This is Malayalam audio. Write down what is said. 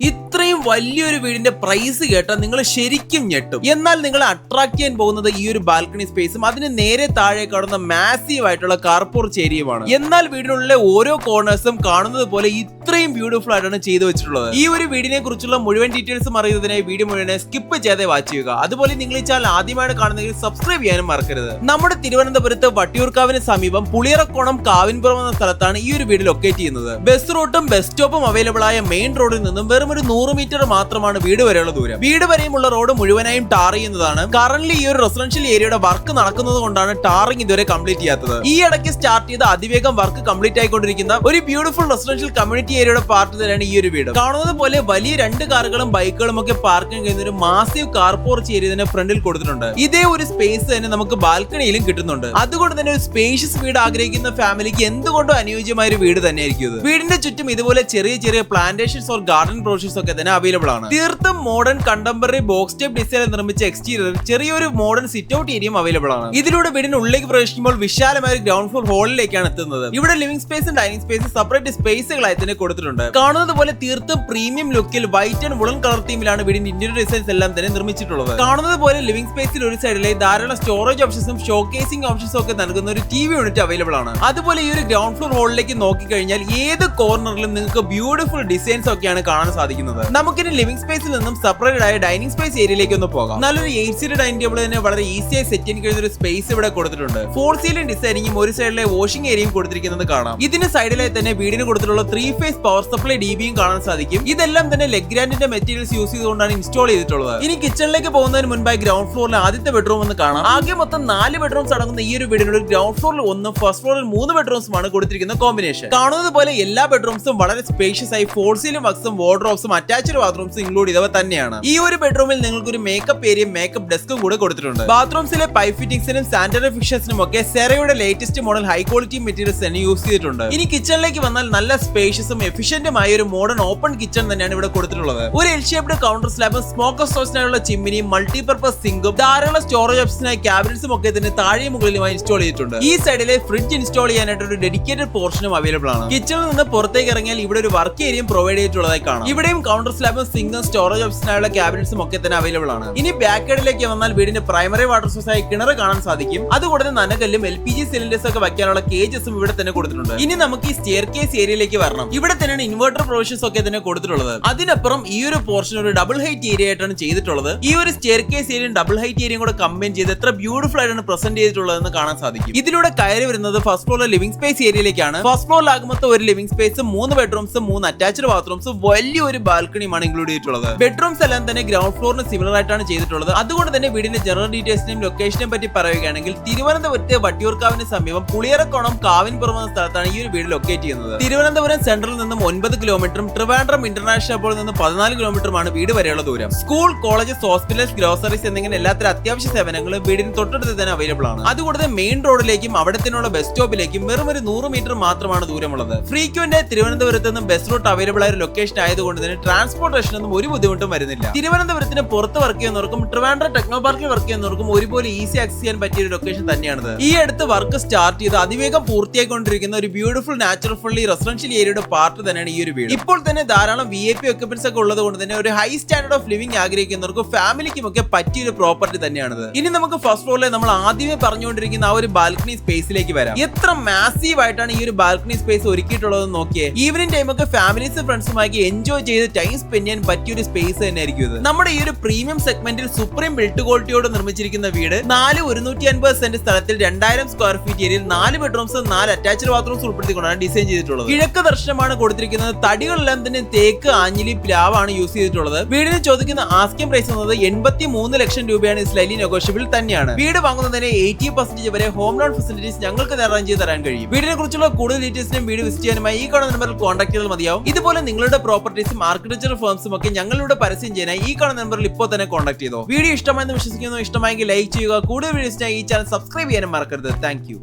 ഇത്രയും വലിയൊരു വീടിന്റെ പ്രൈസ് കേട്ടാൽ നിങ്ങൾ ശരിക്കും ഞെട്ടും. എന്നാൽ നിങ്ങളെ അട്രാക്ട് ചെയ്യാൻ പോകുന്നത് ഈ ഒരു ബാൽക്കണി സ്പേസും അതിന് നേരെ താഴെ കാണുന്ന മാസീവ് ആയിട്ടുള്ള കാർ പോർച്ച് ഏരിയയുമാണ്. എന്നാൽ വീടിനുള്ളിലെ ഓരോ കോർണേഴ്സും കാണുന്നത് പോലെ ഇത്രയും ബ്യൂട്ടിഫുൾ ആയിട്ടാണ് ചെയ്തു വെച്ചിട്ടുള്ളത്. ഈ ഒരു വീടിനെ കുറിച്ചുള്ള മുഴുവൻ ഡീറ്റെയിൽസും അറിയുന്നതിനായി വീഡിയോ മുഴുവനെ സ്കിപ്പ് ചെയ്തേ വാച്ച് ചെയ്യുക. അതുപോലെ നിങ്ങൾ ഈ ചാനൽ ആദ്യമായിട്ട് കാണുന്നെങ്കിൽ സബ്സ്ക്രൈബ് ചെയ്യാനും മറക്കരുത്. നമ്മുടെ തിരുവനന്തപുരത്ത് വട്ടിയൂർക്കാവിന് സമീപം പുളിയറക്കോണം കാവിൻപുറം എന്ന സ്ഥലത്താണ് ഈ ഒരു വീട് ലൊക്കേറ്റ് ചെയ്യുന്നത്. ബസ് റൂട്ടും ബസ് സ്റ്റോപ്പും അവൈലബിൾ ആയ മെയിൻ റോഡിൽ നിന്നും വെറും ഒരു 100 മീറ്റർ മാത്രമാണ് വീട് വരെയുള്ള ദൂരം. വീട് വരെയുമുള്ള റോഡ് മുഴുവനായും ടാർ ചെയ്യുന്നതാണ്. കറന്റ് ഈ ഒരു റെസിഡൻഷ്യൽ ഏരിയയുടെ വർക്ക് നടക്കുന്നത് കൊണ്ടാണ് ടാറിംഗ് ഇതുവരെ കംപ്ലീറ്റ് ചെയ്യാത്തത്. ഈ ഇടയ്ക്ക് സ്റ്റാർട്ട് ചെയ്ത അതിവേഗം വർക്ക് കംപ്ലീറ്റ് ആയിക്കൊണ്ടിരിക്കുന്ന ഒരു ബ്യൂട്ടിഫുൾ റെസിഡൻഷ്യൽ കമ്മ്യൂണിറ്റി ഏരിയയുടെ പാർട്ട് തന്നെയാണ് ഈ ഒരു വീട്. കാണുന്നത് പോലെ വലിയ 2 കാറുകളും ബൈക്കുകളും ഒക്കെ പാർക്കിംഗ് ചെയ്യുന്ന ഒരു മാസീവ് കാർ പോർച്ച് ഏരിയ തന്നെ ഫ്രണ്ടിൽ കൊടുത്തിട്ടുണ്ട്. ഇതേ ഒരു സ്പേസ് തന്നെ നമുക്ക് ബാൽക്കണിയിലും കിട്ടുന്നുണ്ട്. അതുകൊണ്ട് തന്നെ ഒരു സ്പേഷ്യസ് വീട് ആഗ്രഹിക്കുന്ന ഫാമിലിക്ക് എന്തുകൊണ്ടും അനുയോജ്യമായ ഒരു വീട് തന്നെയായിരിക്കും ഇത്. വീടിന്റെ ചുറ്റും ഇതുപോലെ ചെറിയ ചെറിയ പ്ലാന്റേഷൻസ് ഓർ ഗാർഡൻ പ്രോഷൻസ് ഒക്കെ തന്നെ അവൈലബിൾ ആണ്. തീർത്തും മോഡേൺ കണ്ടംപററി ബോക്സ് ടൈപ്പ് ഡിസൈനിൽ നിർമ്മിച്ച എക്സ്റ്റീരിയർ ചെറിയൊരു മോഡേൺ സിറ്റ് ഔട്ട് ഏരിയയും അവൈലബിൾ ആണ്. ഇതിലൂടെ വീടിന് ഉള്ളിലേക്ക് പ്രവേശിക്കുമ്പോൾ വിശാലമായ ഒരു ഗ്രൗണ്ട് ഫ്ലോർ ഹാളിലേക്കാണ് എത്തുന്നത്. ഇവിടെ ലിവിംഗ് സ്പേസും ഡൈനിങ് സ്പേസും സെപ്പറേറ്റ് സ്പേസുകളായി തന്നെ കൊടുത്തിട്ടുണ്ട്. കാണുന്നത് പോലെ തീർത്തും പ്രീമിയം ലുക്കിൽ വൈറ്റ് ആൻഡ് വുളൻ കളർ തീമിലാണ് വീടിന്റെ ഇന്റീരിയർ ഡിസൈൻസ് എല്ലാം തന്നെ നിർമ്മിച്ചിട്ടുള്ളത്. കാണുന്നത് പോലെ ലിവിംഗ് സ്പേസിൽ ഒരു സൈഡിലെ ധാരാളം സ്റ്റോറേജ് ഓപ്ഷൻസും ഷോക്കേസിംഗ് ഓപ്ഷൻസും ഒക്കെ നൽകുന്ന ഒരു TV യൂണിറ്റ് അവൈലബിൾ ആണ്. അതുപോലെ ഈ ഒരു ഗ്രൗണ്ട് ഫ്ലോർ ഹാളിലേക്ക് നോക്കിക്കഴിഞ്ഞാൽ ഏത് കോർണറിലും നിങ്ങൾക്ക് ബ്യൂട്ടിഫുൾ ഡിസൈൻസ് ഒക്കെയാണ് കാണാൻ സാധിക്കുന്നത്. നമുക്കിനി ലിവിംഗ് സ്പേസിൽ നിന്നും സെപ്പറേറ്റ് ആയ ഡൈനിങ് സ്പേസ് ഏരിയയിലേക്ക് ഒന്ന് പോകാം. നല്ലൊരു 8 സീറ്റ് ഡൈനിങ് ടേബിൾ തന്നെ വളരെ ഈസിയായി സെറ്റ് ചെയ്യാൻ കഴിയുന്ന ഒരു സ്പേസ് ഇവിടെ കൊടുത്തിട്ടുണ്ട്. 4 സീലിംഗ് ഡിസൈനിങ്ങും ഒരു സൈഡിലെ വാഷിംഗ് ഏരിയയും കൊടുത്തിരിക്കുന്നത് കാണാം. ഇതിന് സൈഡിലായി തന്നെ വീടിന് കൊടുത്തിട്ടുള്ള 3 ഫേസ് പവർ സപ്ലൈ DBയും കാണാൻ സാധിക്കും. ഇതെല്ലാം തന്നെ ലെഗ്രാൻഡിന്റെ മെറ്റീരിയൽസ് യൂസ് ചെയ്തുകൊണ്ടാണ് ഇൻസ്റ്റാൾ ചെയ്തിട്ടുള്ളത്. ഇനി കിച്ചണിലേക്ക് പോകുന്നതിന് മുൻപായി ഗ്രൗണ്ട് ഫ്ലോറിലെ ആദ്യത്തെ ബെഡ്റൂം ഒന്ന് കാണാം. ആകെ മൊത്തം 4 ബെഡ്റൂംസ് അടങ്ങുന്ന ഈ ഒരു വീടിനുള്ള ഗ്രൗണ്ട് ഫ്ലോറിൽ 1 ഫസ്റ്റ് ഫ്ലോറിൽ 3 ബെഡ്റൂംസുമാണ് കൊടുത്തിരിക്കുന്ന കോമ്പിനേഷൻ. കാണുന്നത് പോലെ എല്ലാ ബെഡ്റൂംസും വളരെ സ്പേഷ്യസ് ആയി 4 സീലിംഗ് വർക്സും വാർഡ്രോബ്സും അറ്റാച്ച്ഡ് ബാത്റൂംസും ഇൻക്ലൂഡ് ചെയ്തവ തന്നെയാണ്. ഈ ഒരു ബെഡ്റൂമിൽ നിങ്ങൾക്ക് ഒരു മേക്കപ്പ് ഏരിയയും മേക്കപ്പ് ഡെസ്കും കൂടെ കൊടുത്തിട്ടുണ്ട്. ബാത്റൂംസിലെ പൈപ്പ് ഫിറ്റിംഗ്സിനും സാനിറ്ററി ഫിഷസിനും ഒക്കെ സെറയുടെ latest model high quality materials തന്നെ യൂസ് ചെയ്തിട്ടുണ്ട്. ഇനി കിച്ചണിലേക്ക് വന്നാൽ നല്ല സ്പേഷ്യസും എഫിഷ്യന്റുമായ ഒരു മോഡേൺ ഓപ്പൺ കിച്ചൺ തന്നെയാണ് ഇവിടെ കൊടുത്തിട്ടുള്ളത്. ഒരു എൽ ഷേപ്ഡ് കൗണ്ടർ സ്ലാബും സ്മോക്കർ സ്റ്റോറേജിനായുള്ള ചിമ്മിനിയും മൾട്ടിപർപ്പസ് സിങ്കും ധാരാളം സ്റ്റോറേജ് ഓപ്ഷനായി ക്യാബിനറ്റ്സും ഒക്കെ തന്നെ താഴെ മുകളിലുമായി ഇൻസ്റ്റാൾ ചെയ്തിട്ടുണ്ട്. ഈ സൈഡിലെ ഫ്രിഡ്ജ് ഇൻസ്റ്റാൾ ചെയ്യാനായിട്ട് ഒരു ഡെഡിക്കേറ്റഡ് പോർഷനും അവൈലബിൾ ആണ്. കിച്ചണിൽ നിന്ന് പുറത്തേക്ക് ഇറങ്ങിയാൽ ഇവിടെ ഒരു വർക്ക് ഏരിയയും പ്രൊവൈഡ് ചെയ്തിട്ടുള്ളതായി കാണാം. ഇവിടെയും കൗണ്ടർ സ്ലാബും സിങ്കും സ്റ്റോറേജ് ഓപ്ഷനായുള്ള ക്യാബിനറ്റ്സും ഒക്കെ തന്നെ അവൈലബിൾ ആണ്. ഇനി ബാക്ക് സൈഡിലേക്ക് വന്നാൽ വീടിന്റെ പ്രൈമറി വാട്ടർ സോഴ്സ് ആയി കിണർ കാണാൻ സാധിക്കും. അതുകൂടാതെ നനകല്ലും LPG സിലിണ്ടേഴ്സ് ഒക്കെ വയ്ക്കാനുള്ള കേജസും ഇവിടെ തന്നെ കൊടുത്തിട്ടുണ്ട്. ഇനി നമുക്ക് ഈ സ്റ്റെയർ കേസ് ഏരിയയിലേക്ക് വരണം. ഇവിടെ തന്നെയാണ് ഇൻവെർട്ടർ പ്രൊവിഷൻസ് ഒക്കെ തന്നെ കൊടുത്തിട്ടുള്ളത്. അതിനപ്പുറം ഈ ഒരു പോർഷൻ ഒരു ഡബിൾ ഹൈറ്റ് ഏരിയ ആയിട്ടാണ് ചെയ്തിട്ടുള്ളത്. ഈ ഒരു സ്റ്റെയർ കേസ് ഏരിയയും ഡബിൾ ഹൈറ്റ് ഏരിയയും കൂടെ കമ്പൈൻ ചെയ്ത് എത്ര ബ്യൂട്ടിഫുൾ ആയിട്ടാണ് പ്രസന്റ് ചെയ്തിട്ടുള്ളതെന്ന് കാണാൻ സാധിക്കും. ഇതിലൂടെ കയറി വരുന്നത് ഫസ്റ്റ് ഫ്ലോറിലെ ലിവിംഗ് സ്പേസ് ഏരിയയിലേക്കാണ്. ഫസ്റ്റ് ഫ്ലോറിലാകുമ്പോൾ ഒരു ലിവിംഗ് സ്പേസും 3 ബെഡ്റൂംസും 3 അറ്റാച്ച്ഡ് ബാത്റൂംസും വലിയൊരു ബാൽക്കണിയുമാണ് ഇൻക്ലൂഡ് ചെയ്തിട്ടുള്ളത്. ബെഡ്റൂംസ് എല്ലാം തന്നെ ഗ്രൗണ്ട് ഫ്ലോറിന് സിമിലർ ആയിട്ടാണ് ചെയ്തിട്ടുള്ളത്. അതുകൊണ്ട് തന്നെ വീടിന്റെ ജനറൽ ഡീറ്റെയിൽസിനെയും ലൊക്കേഷനെയും പറ്റി പറയുകയാണെങ്കിൽ തിരുവനന്തപുരത്തെ വട്ടിയൂർക്കാവിന് സമീപം പുളിയറക്കോണം കാവിൻപുറം എന്ന സ്ഥലത്താണ് ഈ ഒരു വീട് ലൊക്കേറ്റ് ചെയ്യുന്നത്. തിരുവനന്തപുരം സെൻട്രലിൽ നിന്നും 9 കിലോമീറ്ററും ട്രിവാൻഡ്രം ഇന്റർനാഷണൽ എയർപോർട്ടിൽ നിന്ന് 14 കിലോമീറ്ററുമാണ് വീട് വരെയുള്ള ദൂരം. സ്കൂൾ, കോളേജസ്, ഹോസ്പിറ്റൽസ്, ഗ്രോസറീസ് എന്നിങ്ങനെ എല്ലാത്തരം അത്യാവശ്യ സേവനങ്ങളും വീടിന് തൊട്ടടുത്ത് തന്നെ അവൈലബിൾ ആണ്. അതുകൂടാതെ മെയിൻ റോഡിലേക്കും അവിടെ തന്നെയുള്ള ബസ് സ്റ്റോപ്പിലേക്കും വെറും ഒരു 100 മീറ്റർ മാത്രമാണ് ദൂരമുള്ളത്. ഫ്രീക്വന്റ് തിരുവനന്തപുരത്ത് നിന്ന് ബസ് റൂട്ട് അവൈലബിൾ ആയ ഒരു ലൊക്കേഷൻ ആയതുകൊണ്ട് തന്നെ ട്രാൻസ്പോർട്ടേഷനൊന്നും ഒരു ബുദ്ധിമുട്ടും വരുന്നില്ല. തിരുവനന്തപുരത്തിന് പുറത്ത് വർക്ക് ചെയ്യുന്നവർക്കും ട്രിവാൻഡ്രം ടെക്നോ പാർക്കിൽ വർക്ക് ചെയ്യുന്നവർക്കും ഒരുപോലെ ഈസി ആക്സസ് ചെയ്യാൻ പറ്റിയ ഒരു ലൊക്കേഷൻ തന്നെയാണിത്. ഈ അടുത്ത് വർക്ക് സ്റ്റാർട്ട് ചെയ്ത് അതിവേഗം പൂർത്തിയായിക്കൊണ്ടിരിക്കുന്ന ഒരു ബ്യൂട്ടിഫുൾ നാച്ചുറൽ ഫ്രണ്ട്ലി റെസിഡൻഷ്യൽ ഏരിയയുടെ പാർട്ട് തന്നെയാണ് ഈ ഒരു വീട്. ഇപ്പോൾ തന്നെ ധാരാളം VIP ഒക്യുപ്പൻസ് ഒക്കെ ഉള്ളത് കൊണ്ട് തന്നെ ഒരു ഹൈ സ്റ്റാൻഡേർഡ് ഓഫ് ലിവിംഗ് ആഗ്രഹിക്കുന്നവർക്കും ഫാമിലിക്കും ഒക്കെ പറ്റിയ ഒരു പ്രോപ്പർട്ടി തന്നെയാണിത്. ഇനി നമുക്ക് ഫസ്റ്റ് ഫ്ലോറിലെ നമ്മൾ ആദ്യമേ പറഞ്ഞുകൊണ്ടിരിക്കുന്ന ആ ഒരു ബാൽക്കണി സ്പേസിലേക്ക് വരാം. എത്ര മാസീവ് ആയിട്ടാണ് ഈ ഒരു ബാൽക്കണി സ്പേസ് ഒരുക്കിയിട്ടുള്ളതെന്ന് നോക്കിയേ. ഈവനിംഗ് ടൈം ഒക്കെ ഫാമിലീസും ഫ്രണ്ട്സുമായി എൻജോയ് ചെയ്ത് ടൈം സ്പെൻഡ് ചെയ്യാൻ പറ്റിയ ഒരു സ്പേസ് തന്നെയായിരിക്കും ഇത്. നമ്മുടെ ഈ ഒരു പ്രീമിയം സെഗ്മെന്റിൽ സുപ്രീം ബിൽഡ് ക്വാളിറ്റിയോട് നിർമ്മിച്ചിരിക്കുന്ന വീട് 150 സെന്റ് സ്ഥലത്തിൽ 2000 സ്ക്വയർ ഫീറ്റ് ഏരിയയിൽ 4 ബെഡ്റൂംസും 4 അറ്റാച്ച്ഡ് ബാത്റൂംസ് ഉൾപ്പെടുത്തിക്കൊണ്ടാണ് ഡിസൈൻ ചെയ്തിട്ടുള്ളത്. കിഴക്ക് ദർശനമാണ് കൊടുത്തിരിക്കുന്നത്. തടികളെല്ലാം തന്നെ തേക്ക്, ആഞ്ഞിലി, പ്ലാവാണ് യൂസ് ചെയ്തിട്ടുള്ളത്. വീടിന് ചോദിക്കുന്ന ആസ്കിംഗ് പ്രൈസ് എന്നത് 83 ലക്ഷം രൂപയാണ്. സ്ലൈലി നെഗോഷ്യബിൾ തന്നെയാണ്. വീട് വാങ്ങുന്നതിന് 80% വരെ ഹോം ലോൺ ഫെസിലിറ്റീസ് ഞങ്ങൾക്ക് അറേഞ്ച് ചെയ്ത് തരാൻ കഴിയും. വീടിനെ കുറിച്ചുള്ള കൂടുതൽ ഡീറ്റെയിൽസിനും വീട് വിസിറ്റ് ചെയ്യാനുമായി ഈ കാണുന്ന നമ്പറിൽ കോൺടാക്ട് ചെയ്താൽ മതിയാവും. ഇതുപോലെ നിങ്ങളുടെ പ്രോപ്പർട്ടീസും ആർക്കിടെക്ചർ ഫേംസും ഒക്കെ ഞങ്ങളുടെ പരസ്യം ചെയ്യാനായി ഈ കാണുന്ന നമ്പറിൽ ഇപ്പോൾ തന്നെ കോൺടാക്ട് ചെയ്തോ. വീഡിയോ ഇഷ്ടമായെന്ന് വിശ്വസിക്കുന്നു. ഇഷ്ടമായെങ്കിൽ ലൈക്ക് ചെയ്യുക. കൂടുതൽ വീഡിയോസിനായി ഈ ചാനൽ സബ്സ്ക്രൈബ് ചെയ്യാനും മറക്കരുത്. Thank you.